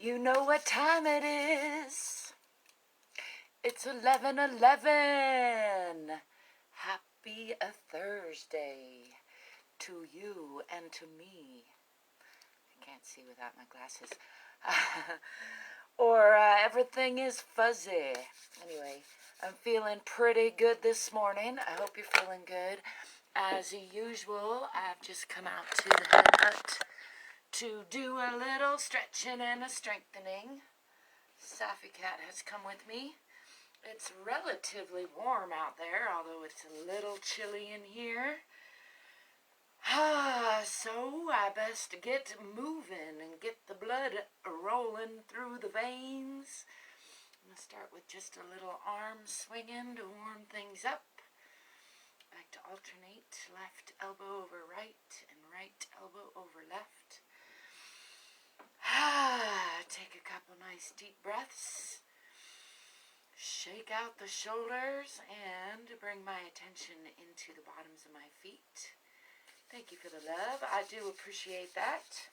You know what time it is. It's 11:11. Happy Thursday to you and to me. I can't see without my glasses. Or everything is fuzzy. Anyway, I'm feeling pretty good this morning. I hope you're feeling good. As usual, I've just come out to the Head Hutt to do a little stretching and a strengthening. Safi Cat has come with me. It's relatively warm out there, although it's a little chilly in here. So I best get moving and get the blood rolling through the veins. I'm going to start with just a little arm swinging to warm things up. I like to alternate left elbow over right and right elbow over left. Take a couple nice deep breaths. Shake out the shoulders and bring my attention into the bottoms of my feet. Thank you for the love. I do appreciate that.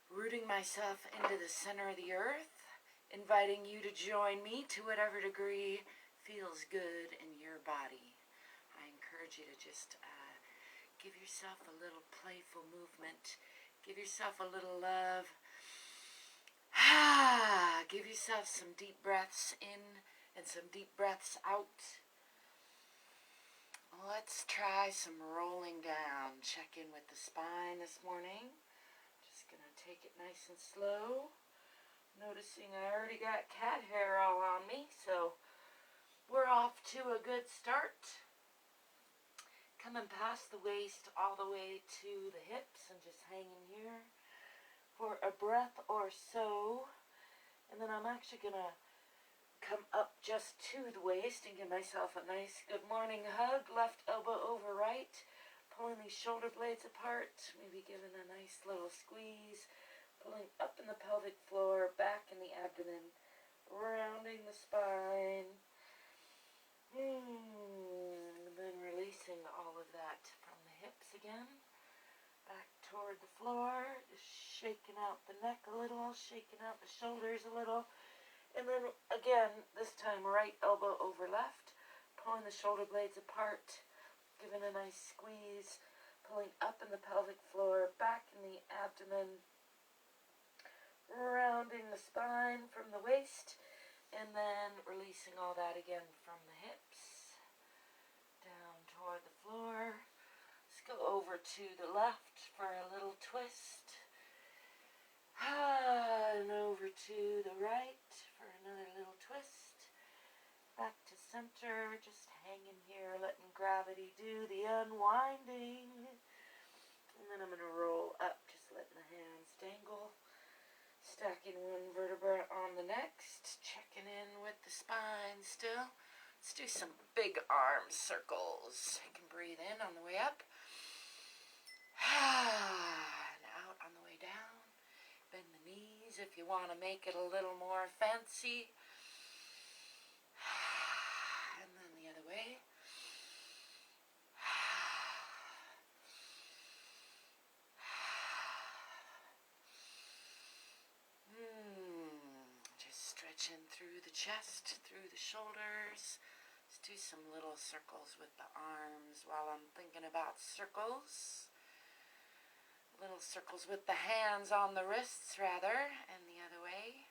Rooting myself into the center of the earth. Inviting you to join me to whatever degree feels good in your body. I encourage you to just give yourself a little playful movement. Give yourself a little love. Give yourself some deep breaths in and some deep breaths out. Let's try some rolling down. Check in with the spine this morning. Just going to take it nice and slow. Noticing I already got cat hair all on me, so we're off to a good start. Coming past the waist all the way to the hips and just hanging here for a breath or so. And then I'm actually going to come up just to the waist and give myself a nice good morning hug. Left elbow over right. Pulling these shoulder blades apart. Maybe giving a nice little squeeze. Pulling up in the pelvic floor, back in the abdomen. Rounding the spine. And then releasing all of that from the hips again. Back toward the floor. Just shaking out the neck a little. Shaking out the shoulders a little. And then again, this time right elbow over left. Pulling the shoulder blades apart. Giving a nice squeeze. Pulling up in the pelvic floor. Back in the abdomen. Rounding the spine from the waist. And then releasing all that again from the hips. Down toward the floor. Let's go over to the left for a little twist. And over to the right for another little twist. Back to center, just hanging here, letting gravity do the unwinding. And then I'm going to roll up, just letting the hands dangle. Stacking one vertebra on the next. Checking in with the spine still. Let's do some big arm circles. You can breathe in on the way up. And out on the way down. Bend the knees if you want to make it a little more fancy. And then the other way. Just stretching through the chest, through the shoulders. Let's do some little circles with the arms while I'm thinking about circles. Little circles with the hands on the wrists, rather, and the other way.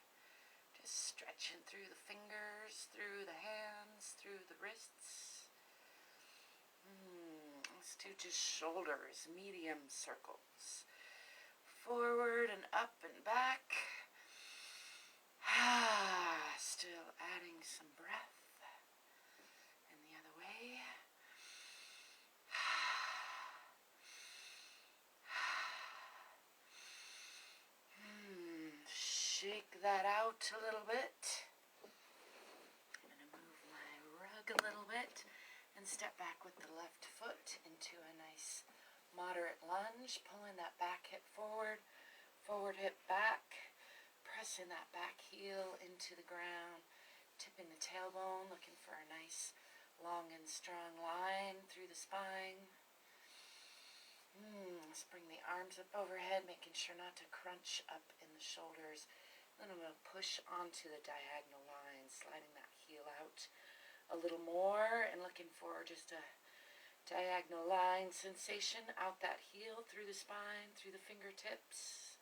Just stretching through the fingers, through the hands, through the wrists. Let's do just shoulders, medium circles. Forward and up and back. Still adding some breath. And the other way. Shake that out a little bit. I'm going to move my rug a little bit and step back with the left foot into a nice moderate lunge, pulling that back hip forward, forward hip back, pressing that back heel into the ground, tipping the tailbone, looking for a nice long and strong line through the spine. Let's bring the arms up overhead, making sure not to crunch up in the shoulders. Then I'm going to push onto the diagonal line, sliding that heel out a little more and looking for just a diagonal line sensation out that heel, through the spine, through the fingertips.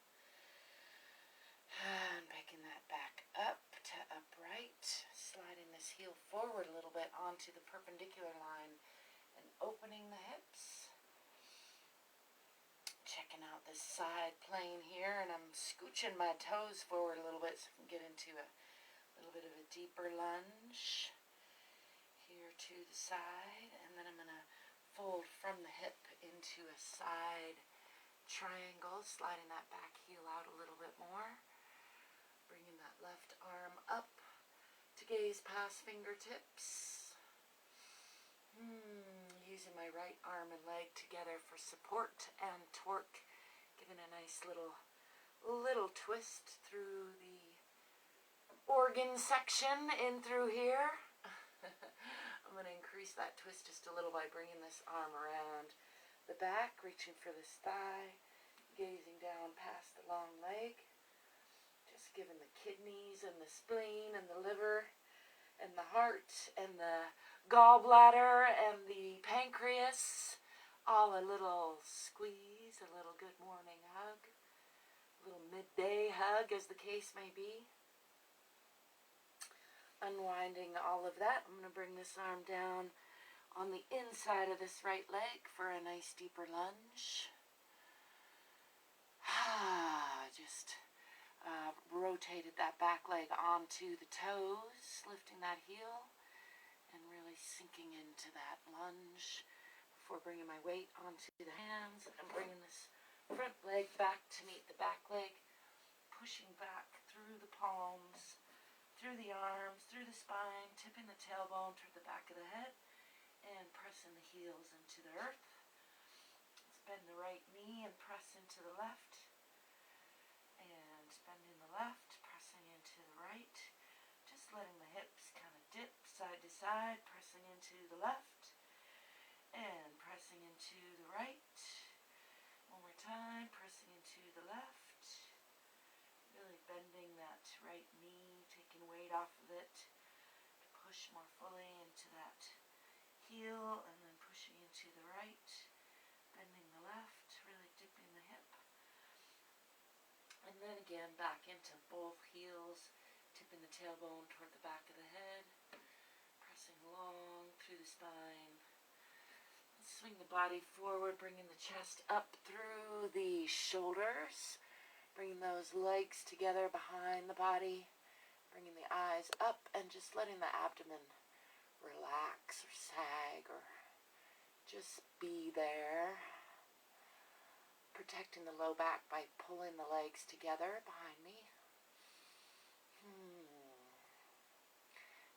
And picking that back up to upright, sliding this heel forward a little bit onto the perpendicular line and opening the hips. Checking out this side plane here, and I'm scooching my toes forward a little bit so I can get into a little bit of a deeper lunge here to the side, and then I'm going to fold from the hip into a side triangle, sliding that back heel out a little bit more, bringing that left arm up to gaze past fingertips. Using my right arm and leg together for support and torque, giving a nice little twist through the organ section in through here. I'm going to increase that twist just a little by bringing this arm around the back, reaching for this thigh, gazing down past the long leg, just giving the kidneys and the spleen and the liver and the heart and the gallbladder and the pancreas all a little squeeze, a little good morning hug, a little midday hug, as the case may be. Unwinding all of that, I'm going to bring this arm down on the inside of this right leg for a nice deeper lunge. Just rotated that back leg onto the toes, lifting that heel and really sinking into that lunge before bringing my weight onto the hands. I'm bringing this front leg back to meet the back leg, pushing back through the palms, through the arms, through the spine, tipping the tailbone toward the back of the head, and pressing the heels into the earth. Let's bend the right knee and press into the left, and bending the left, pressing into the right, just letting the hips kind of dip side to side, pressing into the left, and pressing into the right. One more time, pressing into the left, really bending that right knee, taking weight off of it to push more fully into that heel, and then pushing into the right, bending the left, really dipping the hip, and then again back into both heels, tipping the tailbone toward the back of the head, pressing long through the spine. Swing the body forward, bringing the chest up through the shoulders, bringing those legs together behind the body, bringing the eyes up and just letting the abdomen relax or sag or just be there. Protecting the low back by pulling the legs together behind me.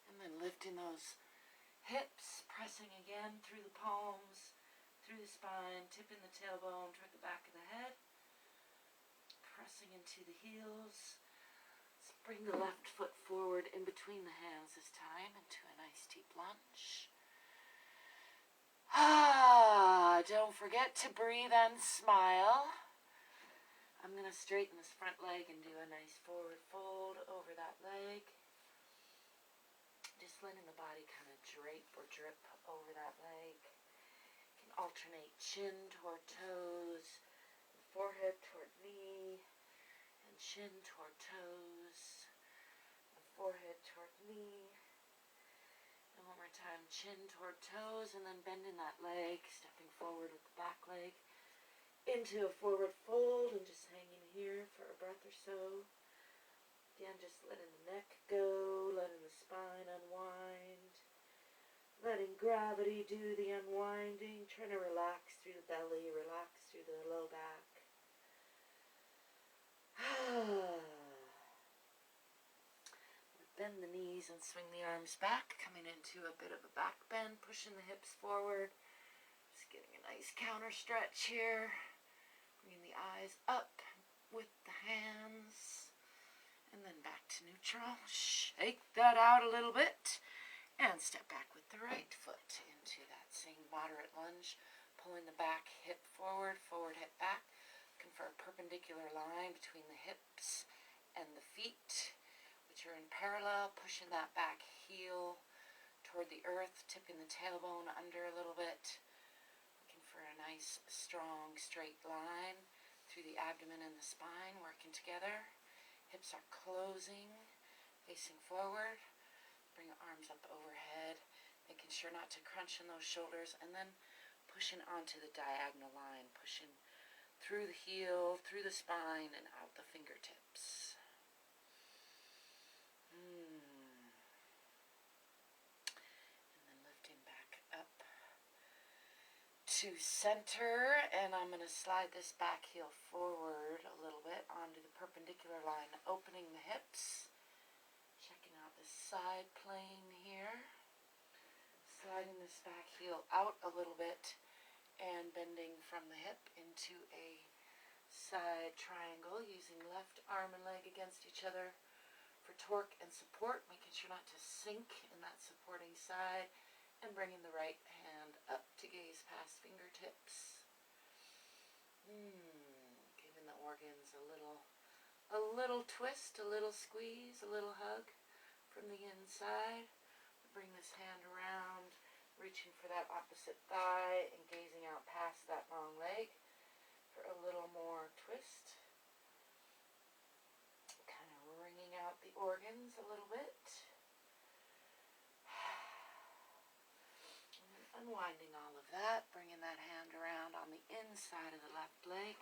And then lifting those hips, pressing again through the palms, through the spine, tipping the tailbone toward the back of the head, pressing into the heels. Let's bring the left foot forward in between the hands this time into a nice deep lunge. Don't forget to breathe and smile. I'm going to straighten this front leg and do a nice forward fold over that leg. Just letting the body kind of drape or drip over that leg. You can alternate chin toward toes, forehead toward knee, and chin toward toes, and forehead toward knee. And one more time, chin toward toes, and then bending that leg, stepping forward with the back leg into a forward fold and just hanging here for a breath or so. Again, just letting the neck go, letting the spine unwind, letting gravity do the unwinding, trying to relax through the belly, relax through the low back. Bend the knees and swing the arms back, coming into a bit of a back bend, pushing the hips forward. Just getting a nice counter stretch here. Bringing the eyes up with the hands. And then back to neutral. Shake that out a little bit. And step back with the right foot into that same moderate lunge. pulling the back hip forward, forward hip back, looking for a perpendicular line between the hips and the feet, which are in parallel, pushing that back heel toward the earth, tipping the tailbone under a little bit, looking for a nice, strong, straight line through the abdomen and the spine, working together. Hips are closing, facing forward. Bring the arms up overhead, making sure not to crunch in those shoulders, and then pushing onto the diagonal line, pushing through the heel, through the spine, and out the fingertips. And then lifting back up to center, and I'm going to slide this back heel forward a little bit onto the perpendicular line, opening the hips, checking out this side plane here, sliding this back heel out a little bit, and bending from the hip into a side triangle, using left arm and leg against each other for torque and support, making sure not to sink in that supporting side, and bringing the right hand up to gaze past fingertips. Giving the organs a little twist, a little squeeze, a little hug from the inside. Bring this hand around, reaching for that opposite thigh and gazing out past that long leg for a little more twist. Kind of wringing out the organs a little bit. And then unwinding all of that, bringing that hand around on the inside of the left leg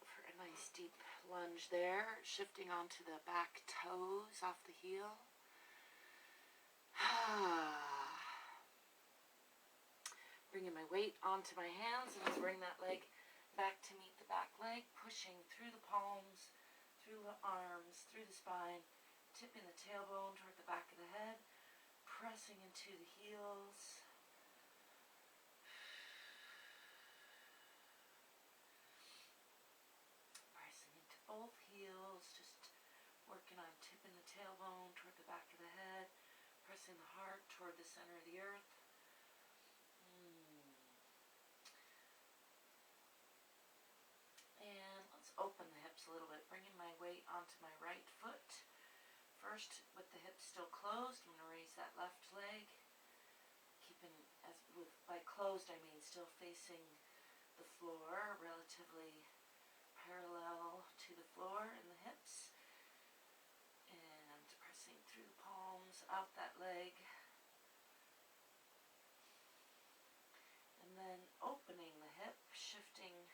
for a nice deep lunge there, shifting onto the back toes off the heel. Bringing my weight onto my hands, and then bring that leg back to meet the back leg, pushing through the palms, through the arms, through the spine, tipping the tailbone toward the back of the head, pressing into the heels. Pressing into both heels, just working on tipping the tailbone toward the back of the head, pressing the heart toward the center of the earth. And let's open the hips a little bit, bringing my weight onto my right foot. First, with the hips still closed, I'm going to raise that left leg. Keeping, by closed, I mean still facing the floor, relatively parallel to the floor in the hips. And pressing through the palms, out that leg. And then opening the hip, shifting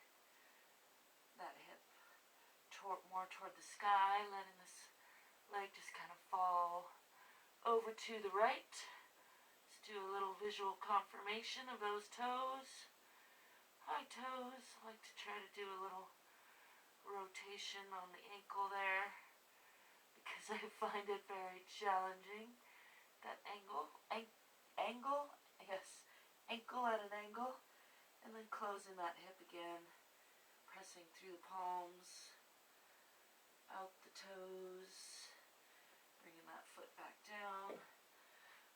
that hip more toward the sky, letting this leg just kind of fall over to the right. Let's do a little visual confirmation of those toes. High toes. I like to try to do a little rotation on the ankle there because I find it very challenging. That angle, yes, ankle at an angle, and then closing that hip again, pressing through the palms, out the toes, bringing that foot back down,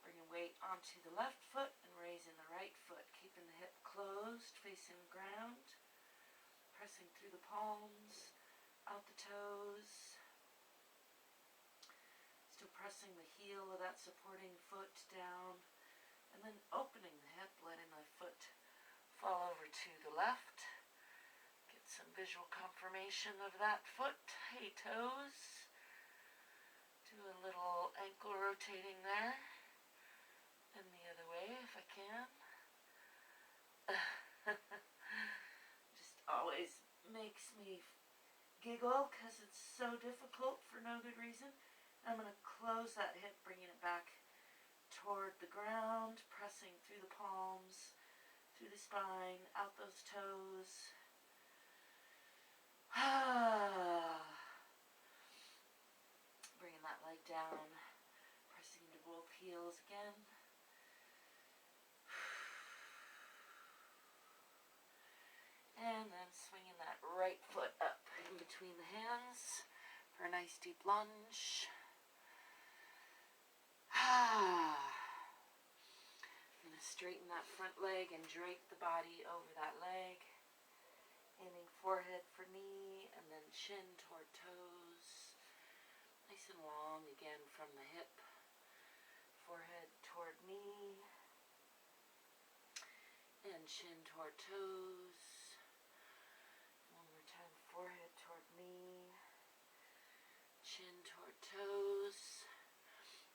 bringing weight onto the left foot and raising the right foot, keeping the hip closed, facing the ground, pressing through the palms, out the toes, still pressing the heel of that supporting foot down, and then opening the hip, letting my foot fall over to the left. Get some visual confirmation of that foot. Hey, toes. Do a little ankle rotating there. And the other way if I can. Just always makes me giggle because it's so difficult for no good reason. I'm going to close that hip, bringing it back toward the ground, pressing through the palms, through the spine, out those toes. Bringing that leg down, pressing into both heels again. And then swinging that right foot up in between the hands for a nice deep lunge. I'm going to straighten that that front leg and drape the body over that leg. Aiming forehead for knee and then chin toward toes. Nice and long again from the hip. Forehead toward knee and chin toward toes. One more time, forehead toward knee, chin toward toes,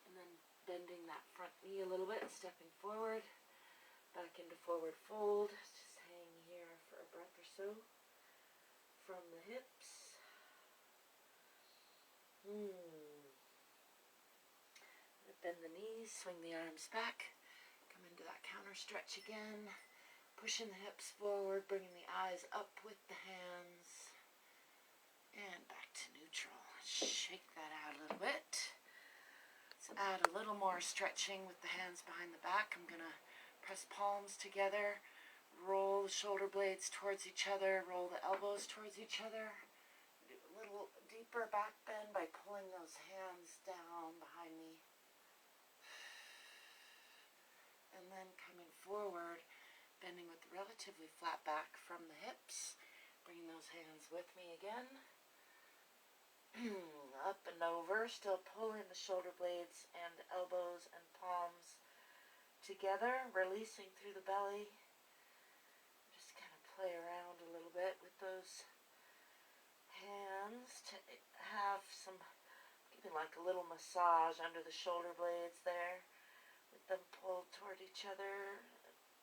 and then bending that front knee a little bit and stepping forward, back into forward fold. Just hang here for a breath or so from the hips. Bend the knees, swing the arms back, come into that counter stretch again, pushing the hips forward, bringing the eyes up with the hands, and back to neutral. Shake that out a little bit. Let's add a little more stretching with the hands behind the back. I'm going to press palms together, roll the shoulder blades towards each other, roll the elbows towards each other. Do a little deeper back bend by pulling those hands down behind me. And then coming forward, bending with relatively flat back from the hips, bringing those hands with me again. Up and over, still pulling the shoulder blades and elbows and palms together, releasing through the belly. Just kind of play around a little bit with those hands to have some, giving like a little massage under the shoulder blades there. With them pulled toward each other,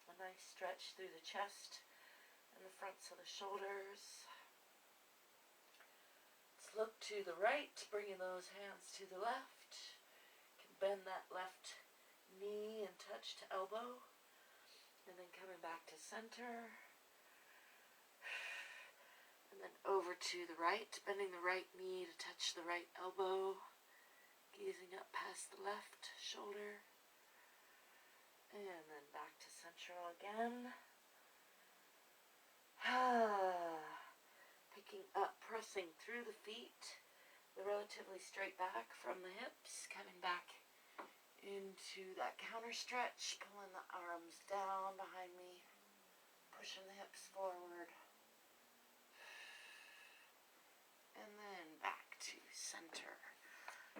a nice stretch through the chest and the fronts of the shoulders. Let's look to the right, bringing those hands to the left. You can bend that left knee and touch to elbow, and then coming back to center. And then over to the right, bending the right knee to touch the right elbow, gazing up past the left shoulder. And then back to central again. Picking up, pressing through the feet, the relatively straight back from the hips, coming back into that counter stretch, pulling the arms down behind me, pushing the hips forward. And then back to center.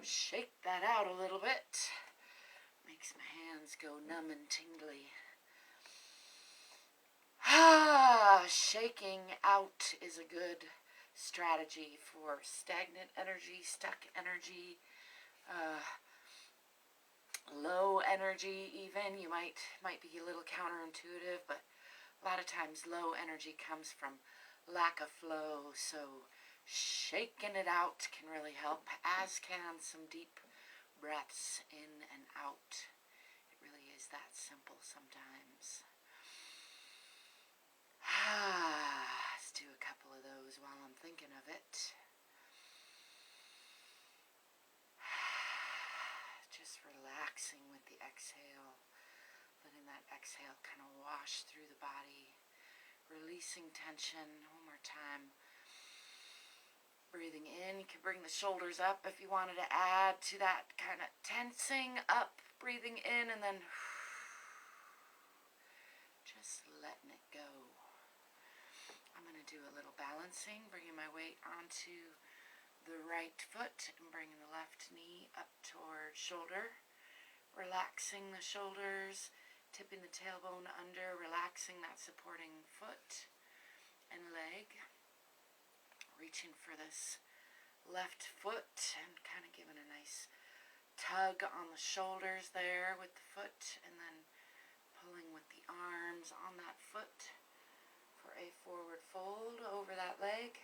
Shake that out a little bit. Makes my hands go numb and tingly. Shaking out is a good strategy for stagnant energy, stuck energy, low energy even. You might be a little counterintuitive, but a lot of times low energy comes from lack of flow. So shaking it out can really help, as can some deep breaths in and out. It really is that simple sometimes. Let's do a couple of those while I'm thinking of it. Just relaxing with the exhale, letting that exhale kind of wash through the body, releasing tension. One more time. Breathing in, you can bring the shoulders up if you wanted to add to that kind of tensing up, breathing in, and then just letting it go. I'm going to do a little balancing, bringing my weight onto the right foot and bringing the left knee up toward shoulder, relaxing the shoulders, tipping the tailbone under, relaxing that supporting foot and leg. Reaching for this left foot and kind of giving a nice tug on the shoulders there with the foot, and then pulling with the arms on that foot for a forward fold over that leg.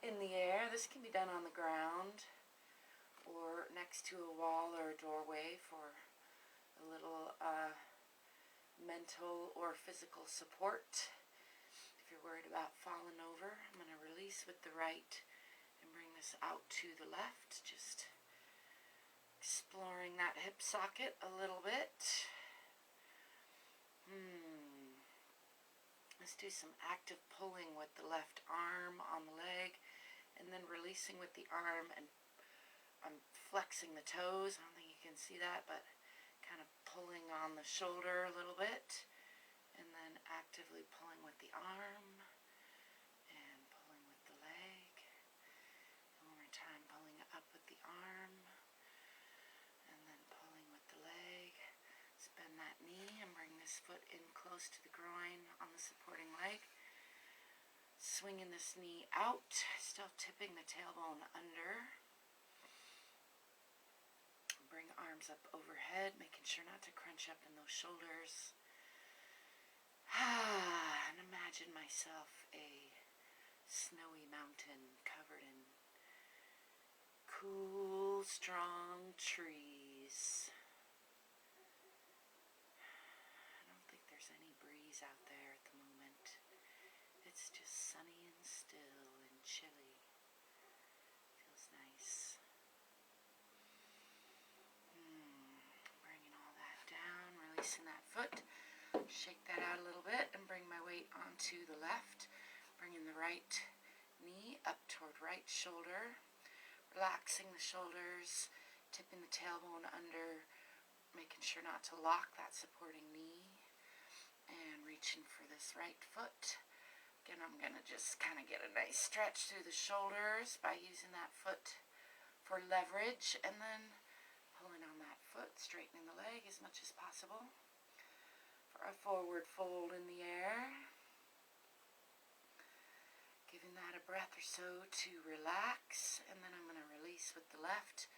In the air, this can be done on the ground or next to a wall or a doorway for a little mental or physical support. If you're worried about falling over, I'm going to release with the right and bring this out to the left, just exploring that hip socket a little bit. Let's do some active pulling with the left arm on the leg, and then releasing with the arm, and I'm flexing the toes. I don't think you can see that, but kind of pulling on the shoulder a little bit. actively pulling with the arm and pulling with the leg. One more time, pulling up with the arm and then pulling with the leg. Bend that knee and bring this foot in close to the groin on the supporting leg. Swinging this knee out, still tipping the tailbone under. Bring arms up overhead, making sure not to crunch up in those shoulders. And imagine myself a snowy mountain covered in cool, strong trees. I don't think there's any breeze out there at the moment. It's just sunny and still and chilly. Feels nice. Bringing all that down, releasing that foot. Shake that out a little bit and bring my weight onto the left. Bringing the right knee up toward right shoulder. Relaxing the shoulders, tipping the tailbone under, making sure not to lock that supporting knee. And reaching for this right foot. Again, I'm going to just kind of get a nice stretch through the shoulders by using that foot for leverage. And then pulling on that foot, straightening the leg as much as possible. For a forward fold in the air. Giving that a breath or so to relax. And then I'm going to release with the left.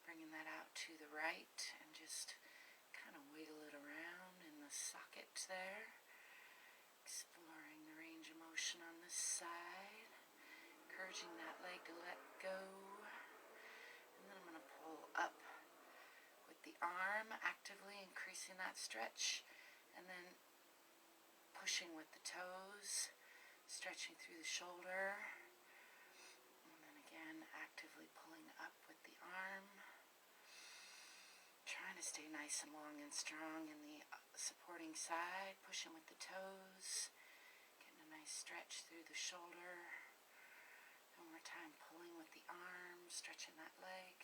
Bringing that out to the right. And just kind of wiggle it around in the socket there. Exploring the range of motion on this side. Encouraging that leg to let go. And then I'm going to pull up with the arm, actively increasing that stretch. And then pushing with the toes. Stretching through the shoulder. And then again, actively pulling up with the arm. Trying to stay nice and long and strong in the supporting side, pushing with the toes, getting a nice stretch through the shoulder. One more time, pulling with the arm, stretching that leg.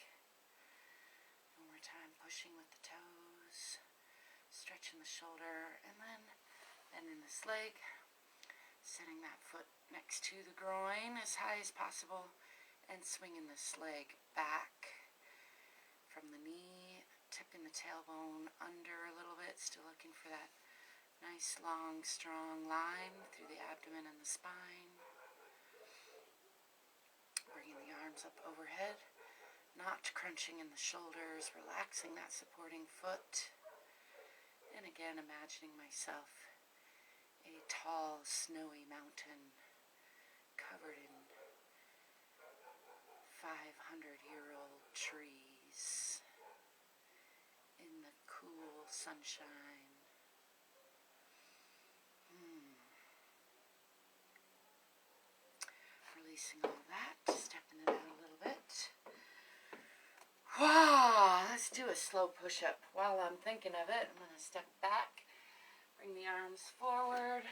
One more time, pushing with the toes, stretching the shoulder, and then bending this leg, setting that foot next to the groin as high as possible, and swinging this leg back from the knee. Tipping the tailbone under a little bit, still looking for that nice, long, strong line through the abdomen and the spine. Bringing the arms up overhead, not crunching in the shoulders, relaxing that supporting foot. And again, imagining myself a tall, snowy mountain covered in 500-year-old trees. In the cool sunshine. Releasing all that, stepping it out a little bit. Wow, let's do a slow push-up. While I'm thinking of it, I'm going to step back, bring the arms forward,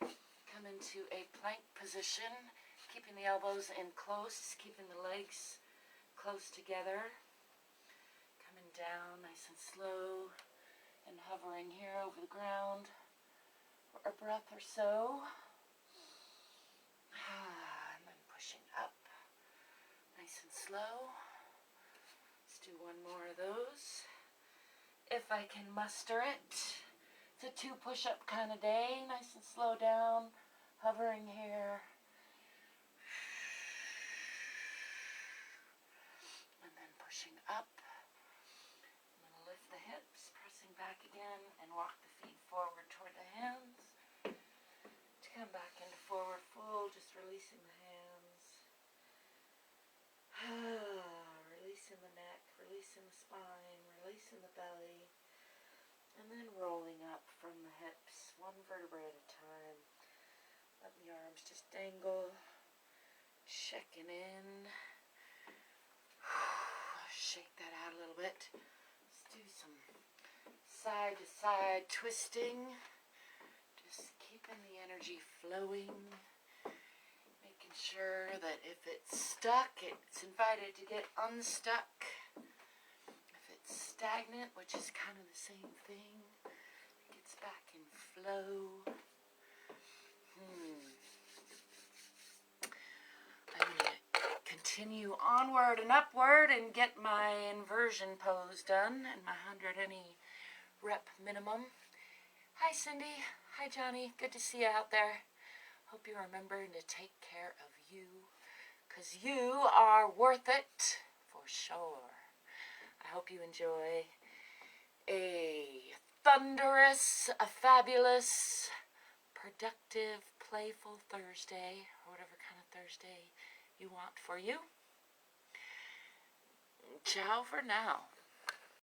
come into a plank position, keeping the elbows in close, keeping the legs close together. Down nice and slow and hovering here over the ground for a breath or so. And then pushing up nice and slow. Let's do one more of those if I can muster it. It's a 2 push-up kind of day. Nice and slow down, hovering here. And then pushing up. The hips, pressing back again, and walk the feet forward toward the hands. To come back into forward fold, just releasing the hands. Releasing the neck, releasing the spine, releasing the belly. And then rolling up from the hips, one vertebra at a time. Let the arms just dangle. Checking in. Shake that out a little bit. Do some side to side twisting, just keeping the energy flowing, making sure that if it's stuck, it's invited to get unstuck. If it's stagnant, which is kind of the same thing, it gets back in flow. I'm going to continue onward and upward and get my inversion pose done and my 100 any rep minimum. Hi Cindy. Hi Johnny. Good to see you out there. Hope you're remembering to take care of you, because you are worth it for sure. I hope you enjoy a thunderous, a fabulous, productive, playful Thursday, or whatever kind of Thursday you want for you. Ciao for now.